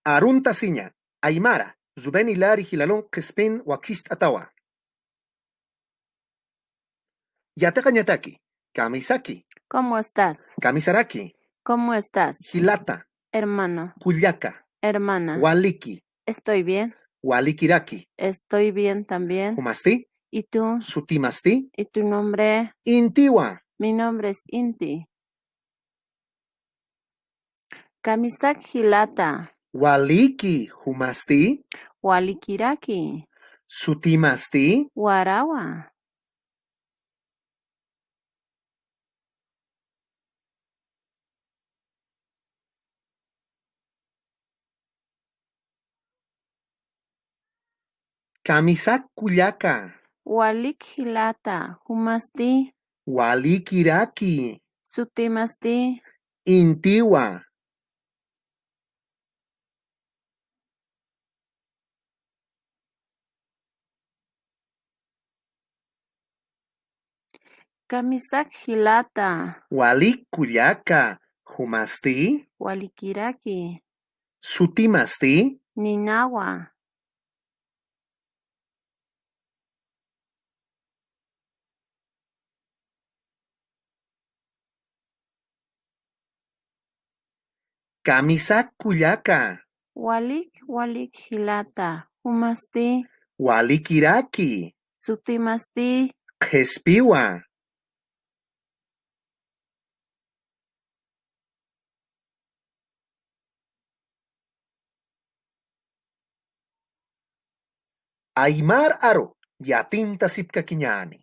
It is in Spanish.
Arunta siña, Aymara, Rubén Hilari Hilalón Crespin Wakist Atawa. Yataka ñataki, Kamisaki, ¿Cómo estás? Kamisaraki, ¿Cómo estás? Hilata, Hermano, Kullaka, hermana, Waliki, estoy bien. Walikiraki, Estoy bien también. Humasti, ¿Y tú? Sutimasti, ¿Y tu nombre? Intiwa, Mi nombre es Inti. Kamisak Hilata, Waliki, Humasti, Walikiraki, Sutimasti, Warawa. Kamisak Kullaka, Walik Hilata, Humasti, Walikiraki, Sutimasti, Intiwa, Kamisak Hilata, Walik Kullaka, Humasti, Walikiraki, Sutimasti, Ninawa. Kamisak Kullaka, Walik Hilata, Humasti, Walikiraki, Sutimasti, Jespiwa. Aymar aro, yatinta sipkakiñani.